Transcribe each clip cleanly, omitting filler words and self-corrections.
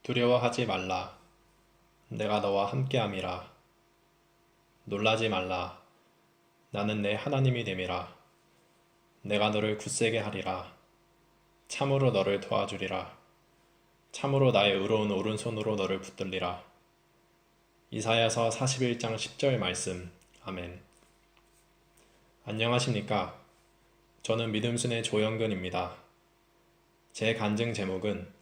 두려워하지 말라. 내가 너와 함께함이라. 놀라지 말라. 나는 내 하나님이 됨이라. 내가 너를 굳세게 하리라. 참으로 너를 도와주리라. 참으로 나의 의로운 오른손으로 너를 붙들리라. 이사야서 41장 10절 말씀. 아멘. 안녕하십니까? 저는 믿음순의 조영근입니다. 제 간증 제목은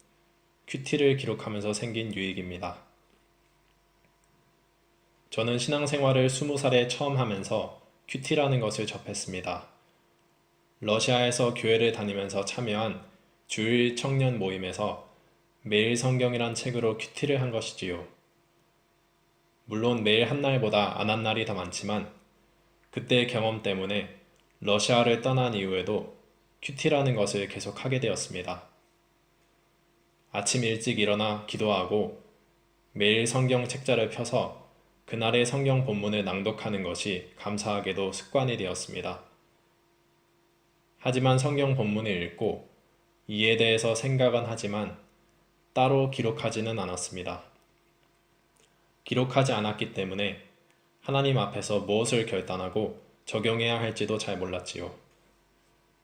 큐티를 기록하면서 생긴 유익입니다. 저는 신앙생활을 20살에 처음 하면서 큐티라는 것을 접했습니다. 러시아에서 교회를 다니면서 참여한 주일 청년 모임에서 매일 성경이란 책으로 큐티를 한 것이지요. 물론 매일 한 날보다 안 한 날이 더 많지만 그때의 경험 때문에 러시아를 떠난 이후에도 큐티라는 것을 계속 하게 되었습니다. 아침 일찍 일어나 기도하고 매일 성경 책자를 펴서 그날의 성경 본문을 낭독하는 것이 감사하게도 습관이 되었습니다. 하지만 성경 본문을 읽고 이에 대해서 생각은 하지만 따로 기록하지는 않았습니다. 기록하지 않았기 때문에 하나님 앞에서 무엇을 결단하고 적용해야 할지도 잘 몰랐지요.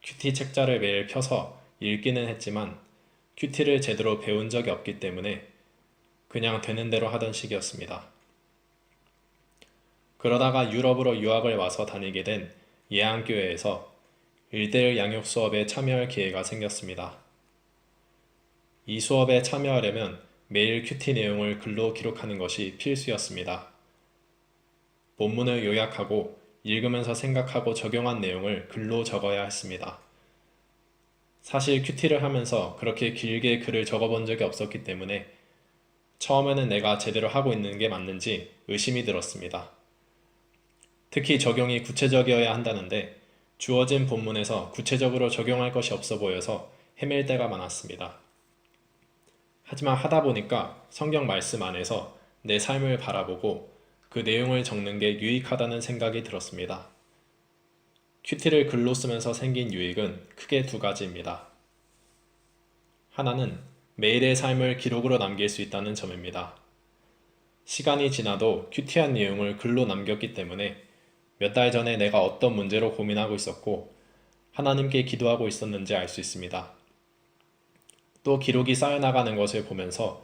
큐티 책자를 매일 펴서 읽기는 했지만 큐티를 제대로 배운 적이 없기 때문에 그냥 되는 대로 하던 시기였습니다. 그러다가 유럽으로 유학을 와서 다니게 된 예안교회에서 1:1 양육 수업에 참여할 기회가 생겼습니다. 이 수업에 참여하려면 매일 큐티 내용을 글로 기록하는 것이 필수였습니다. 본문을 요약하고 읽으면서 생각하고 적용한 내용을 글로 적어야 했습니다. 사실 큐티를 하면서 그렇게 길게 글을 적어본 적이 없었기 때문에 처음에는 내가 제대로 하고 있는 게 맞는지 의심이 들었습니다. 특히 적용이 구체적이어야 한다는데 주어진 본문에서 구체적으로 적용할 것이 없어 보여서 헤맬 때가 많았습니다. 하지만 하다 보니까 성경 말씀 안에서 내 삶을 바라보고 그 내용을 적는 게 유익하다는 생각이 들었습니다. 큐티를 글로 쓰면서 생긴 유익은 크게 두 가지입니다. 하나는 매일의 삶을 기록으로 남길 수 있다는 점입니다. 시간이 지나도 큐티한 내용을 글로 남겼기 때문에 몇 달 전에 내가 어떤 문제로 고민하고 있었고 하나님께 기도하고 있었는지 알 수 있습니다. 또 기록이 쌓여나가는 것을 보면서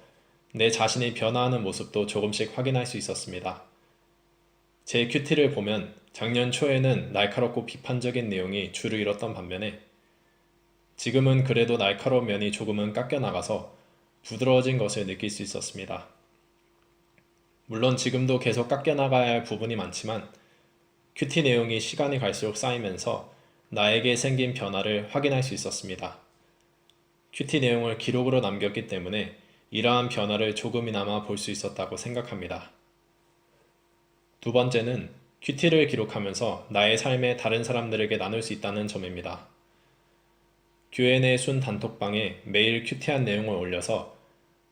내 자신이 변화하는 모습도 조금씩 확인할 수 있었습니다. 제 큐티를 보면 작년 초에는 날카롭고 비판적인 내용이 주를 이뤘던 반면에 지금은 그래도 날카로운 면이 조금은 깎여나가서 부드러워진 것을 느낄 수 있었습니다. 물론 지금도 계속 깎여나가야 할 부분이 많지만 큐티 내용이 시간이 갈수록 쌓이면서 나에게 생긴 변화를 확인할 수 있었습니다. 큐티 내용을 기록으로 남겼기 때문에 이러한 변화를 조금이나마 볼 수 있었다고 생각합니다. 두 번째는 큐티를 기록하면서 나의 삶에 다른 사람들에게 나눌 수 있다는 점입니다. 교회 내 순 단톡방에 매일 큐티한 내용을 올려서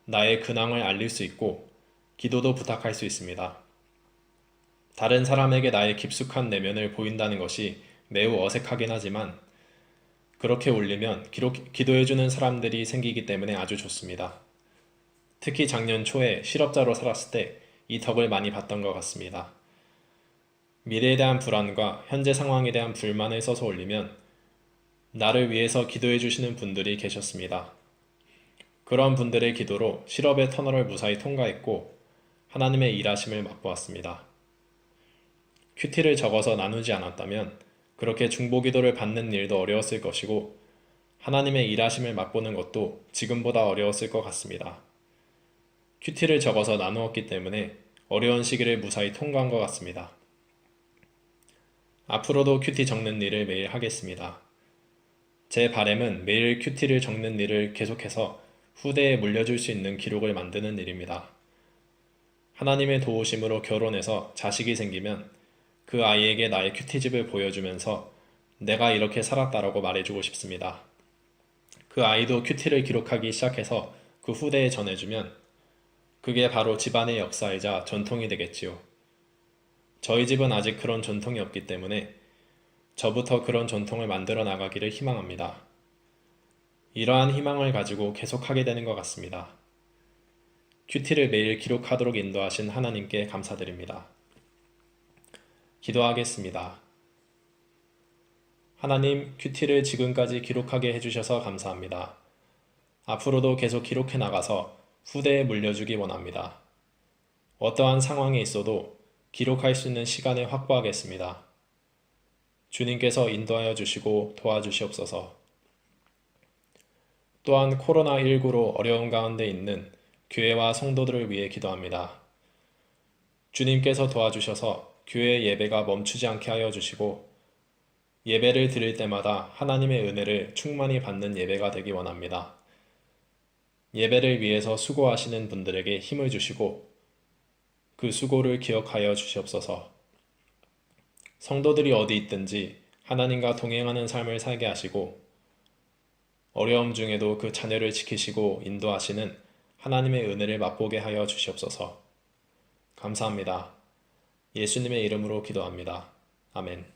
나의 근황을 알릴 수 있고 기도도 부탁할 수 있습니다. 다른 사람에게 나의 깊숙한 내면을 보인다는 것이 매우 어색하긴 하지만 그렇게 올리면 기도해주는 사람들이 생기기 때문에 아주 좋습니다. 특히 작년 초에 실업자로 살았을 때 이 덕을 많이 봤던 것 같습니다. 미래에 대한 불안과 현재 상황에 대한 불만을 써서 올리면 나를 위해서 기도해 주시는 분들이 계셨습니다. 그런 분들의 기도로 실업의 터널을 무사히 통과했고 하나님의 일하심을 맛보았습니다. 큐티를 적어서 나누지 않았다면 그렇게 중보기도를 받는 일도 어려웠을 것이고 하나님의 일하심을 맛보는 것도 지금보다 어려웠을 것 같습니다. 큐티를 적어서 나누었기 때문에 어려운 시기를 무사히 통과한 것 같습니다. 앞으로도 큐티 적는 일을 매일 하겠습니다. 제 바람은 매일 큐티를 적는 일을 계속해서 후대에 물려줄 수 있는 기록을 만드는 일입니다. 하나님의 도우심으로 결혼해서 자식이 생기면 그 아이에게 나의 큐티집을 보여주면서 내가 이렇게 살았다라고 말해주고 싶습니다. 그 아이도 큐티를 기록하기 시작해서 그 후대에 전해주면 그게 바로 집안의 역사이자 전통이 되겠지요. 저희 집은 아직 그런 전통이 없기 때문에 저부터 그런 전통을 만들어 나가기를 희망합니다. 이러한 희망을 가지고 계속하게 되는 것 같습니다. 큐티를 매일 기록하도록 인도하신 하나님께 감사드립니다. 기도하겠습니다. 하나님, 큐티를 지금까지 기록하게 해주셔서 감사합니다. 앞으로도 계속 기록해 나가서 후대에 물려주기 원합니다. 어떠한 상황에 있어도 기록할 수 있는 시간을 확보하겠습니다. 주님께서 인도하여 주시고 도와주시옵소서. 또한 코로나19로 어려운 가운데 있는 교회와 성도들을 위해 기도합니다. 주님께서 도와주셔서 교회 예배가 멈추지 않게 하여 주시고 예배를 드릴 때마다 하나님의 은혜를 충만히 받는 예배가 되기 원합니다. 예배를 위해서 수고하시는 분들에게 힘을 주시고 그 수고를 기억하여 주시옵소서. 성도들이 어디 있든지 하나님과 동행하는 삶을 살게 하시고 어려움 중에도 그 자녀를 지키시고 인도하시는 하나님의 은혜를 맛보게 하여 주시옵소서. 감사합니다. 예수님의 이름으로 기도합니다. 아멘.